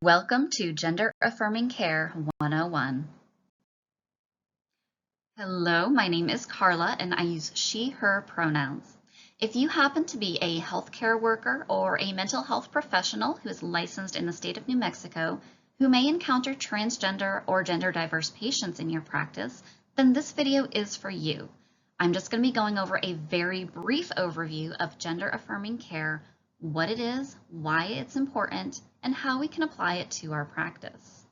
Welcome to Gender Affirming Care 101. Hello, my name is Carla and I use she, her pronouns. If you happen to be a healthcare worker or a mental health professional who is licensed in the state of New Mexico who may encounter transgender or gender diverse patients in your practice, then this video is for you. I'm just going to be going over a very brief overview of gender affirming care, what it is, why it's important, and how we can apply it to our practice.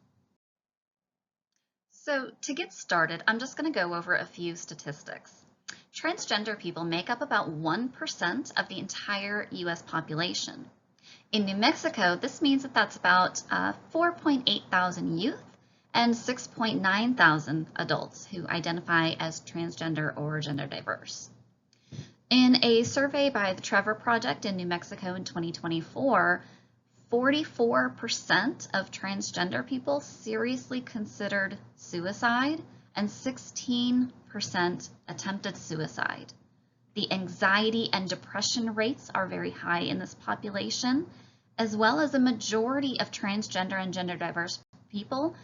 So to get started, I'm just going to go over a few statistics. Transgender people make up about 1% of the entire US population. In New Mexico, this means that that's about 4.8 thousand youth and 6.9 thousand adults who identify as transgender or gender diverse. In a survey by the Trevor Project in New Mexico in 2024, 44% of transgender people seriously considered suicide and 16% attempted suicide. The anxiety and depression rates are very high in this population, as well as a majority of transgender and gender diverse people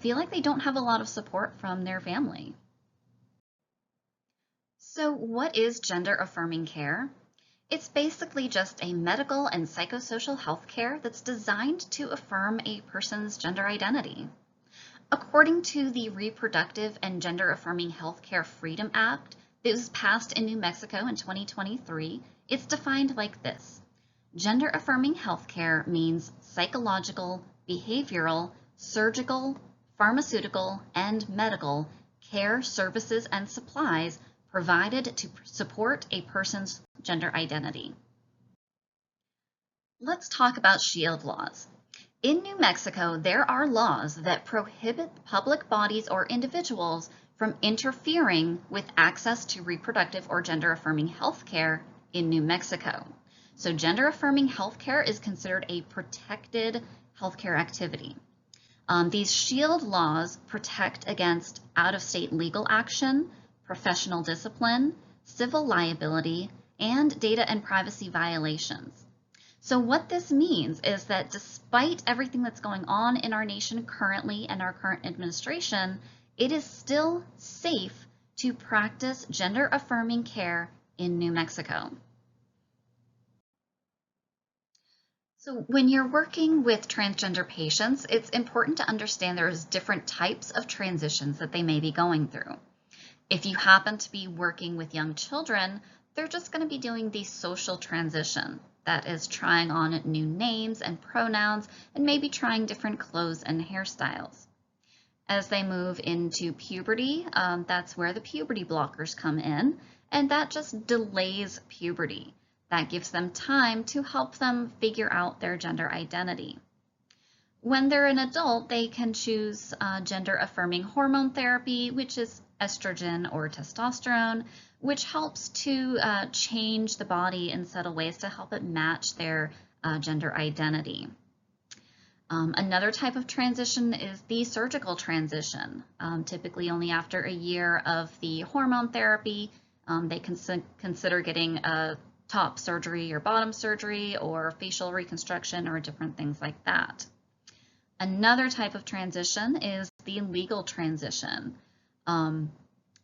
feel like they don't have a lot of support from their family. So what is gender affirming care? It's basically just a medical and psychosocial health care that's designed to affirm a person's gender identity. According to the Reproductive and Gender Affirming Healthcare Freedom Act that was passed in New Mexico in 2023, it's defined like this. Gender affirming healthcare means psychological, behavioral, surgical, pharmaceutical, and medical care, services, and supplies provided to support a person's gender identity. Let's talk about shield laws. In New Mexico, there are laws that prohibit public bodies or individuals from interfering with access to reproductive or gender affirming health care in New Mexico. So gender affirming health care is considered a protected healthcare activity. These shield laws protect against out-of-state legal action, professional discipline, civil liability, and data and privacy violations. So what this means is that despite everything that's going on in our nation currently and our current administration, it is still safe to practice gender affirming care in New Mexico. So when you're working with transgender patients, it's important to understand there's different types of transitions that they may be going through. If you happen to be working with young children, they're just going to be doing the social transition. That is trying on new names and pronouns and maybe trying different clothes and hairstyles. As they move into puberty, that's where the puberty blockers come in, and that just delays puberty. That gives them time to help them figure out their gender identity. When they're an adult, they can choose gender affirming hormone therapy, which is estrogen or testosterone, which helps to change the body in subtle ways to help it match their gender identity. Another type of transition is the surgical transition. Typically only after a year of the hormone therapy, they can consider getting a top surgery or bottom surgery or facial reconstruction or different things like that. Another type of transition is the legal transition.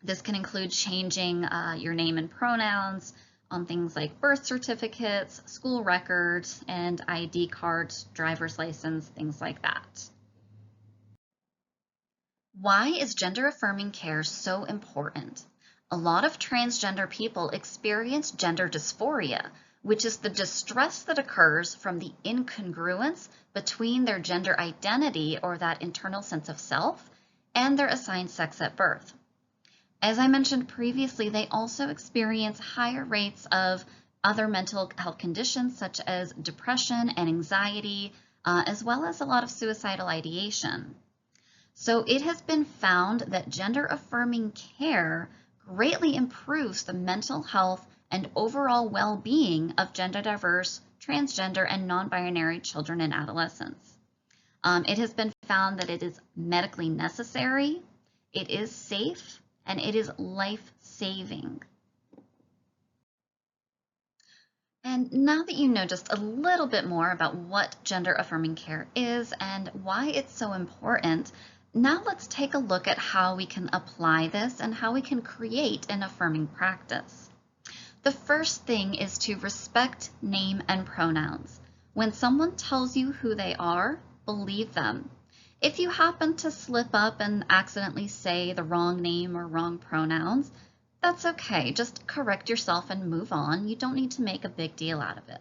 This can include changing your name and pronouns on things like birth certificates, school records, and ID cards, driver's license, things like that. Why is gender affirming care so important? A lot of transgender people experience gender dysphoria, which is the distress that occurs from the incongruence between their gender identity or that internal sense of self and their assigned sex at birth. As I mentioned previously, they also experience higher rates of other mental health conditions such as depression and anxiety, as well as a lot of suicidal ideation. So it has been found that gender affirming care greatly improves the mental health and overall well-being of gender diverse, transgender, and non-binary children and adolescents. It has been found that it is medically necessary, it is safe, and it is life-saving. And now that you know just a little bit more about what gender affirming care is and why it's so important, now let's take a look at how we can apply this and how we can create an affirming practice. The first thing is to respect name and pronouns. When someone tells you who they are, believe them. If you happen to slip up and accidentally say the wrong name or wrong pronouns, that's okay. Just correct yourself and move on. You don't need to make a big deal out of it.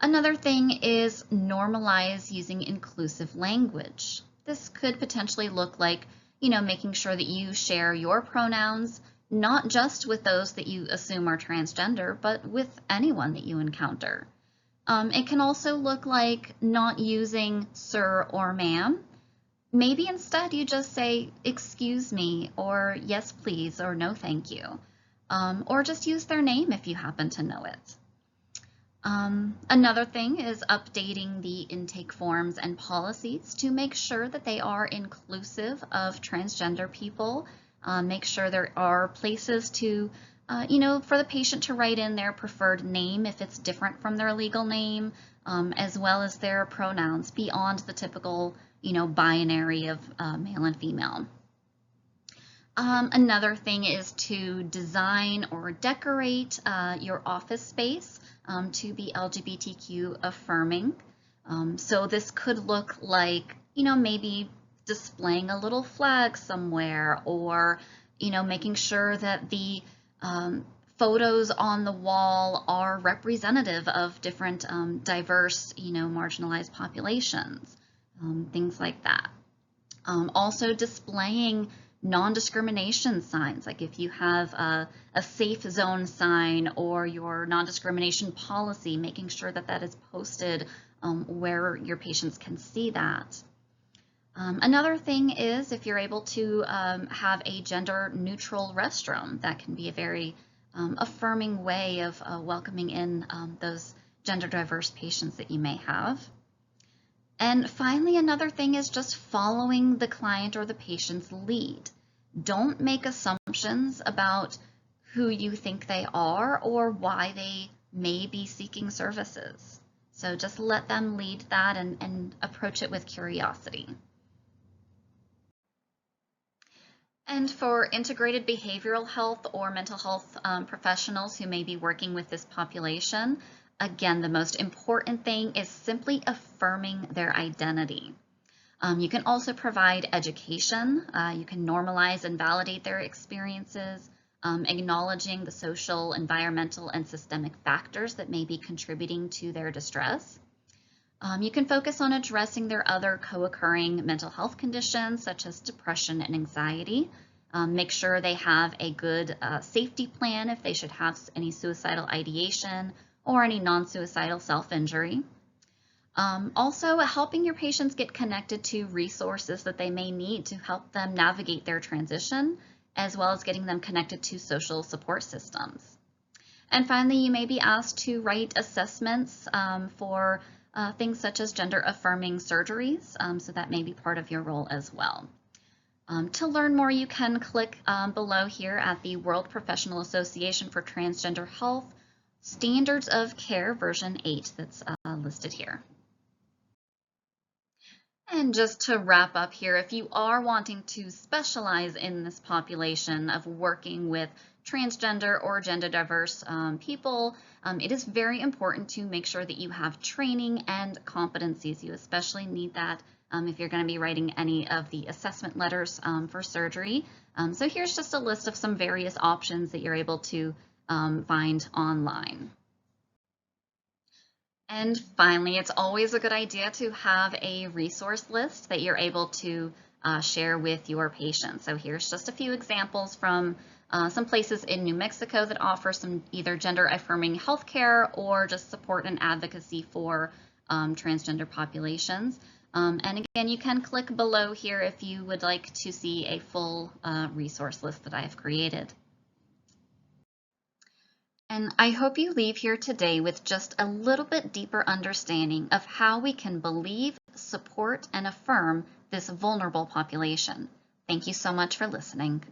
Another thing is normalize using inclusive language. This could potentially look like, making sure that you share your pronouns, not just with those that you assume are transgender, but with anyone that you encounter. It can also look like not using sir or ma'am. Maybe instead you just say, excuse me, or yes, please, or no, thank you. Or just use their name if you happen to know it. Another thing is updating the intake forms and policies to make sure that they are inclusive of transgender people. Make sure there are places to, for the patient to write in their preferred name if it's different from their legal name, as well as their pronouns beyond the typical binary of male and female. Another thing is to design or decorate your office space to be LGBTQ affirming. So this could look like, maybe displaying a little flag somewhere, or, making sure that the photos on the wall are representative of different diverse, marginalized populations. Things like that. Also displaying non-discrimination signs, like if you have a safe zone sign or your non-discrimination policy, making sure that that is posted where your patients can see that. Another thing is if you're able to have a gender-neutral restroom, that can be a very affirming way of welcoming in those gender-diverse patients that you may have. And finally, another thing is just following the client or the patient's lead. Don't make assumptions about who you think they are or why they may be seeking services. So just let them lead that and approach it with curiosity. And for integrated behavioral health or mental health professionals who may be working with this population, again, the most important thing is simply affirming their identity. You can also provide education. You can normalize and validate their experiences, acknowledging the social, environmental, and systemic factors that may be contributing to their distress. You can focus on addressing their other co-occurring mental health conditions, such as depression and anxiety. Make sure they have a good safety plan if they should have any suicidal ideation or any non-suicidal self-injury. Also, helping your patients get connected to resources that they may need to help them navigate their transition, as well as getting them connected to social support systems. And finally, you may be asked to write assessments for things such as gender-affirming surgeries, so that may be part of your role as well. To learn more, you can click below here at the World Professional Association for Transgender Health Standards of Care version 8 that's listed here. And just to wrap up here, if you are wanting to specialize in this population of working with transgender or gender diverse people, it is very important to make sure that you have training and competencies. You especially need that if you're going to be writing any of the assessment letters for surgery. So here's just a list of some various options that you're able to find online. And finally, it's always a good idea to have a resource list that you're able to share with your patients. So here's just a few examples from some places in New Mexico that offer some either gender affirming healthcare or just support and advocacy for transgender populations. And again, you can click below here if you would like to see a full resource list that I have created. And I hope you leave here today with just a little bit deeper understanding of how we can believe, support, and affirm this vulnerable population. Thank you so much for listening.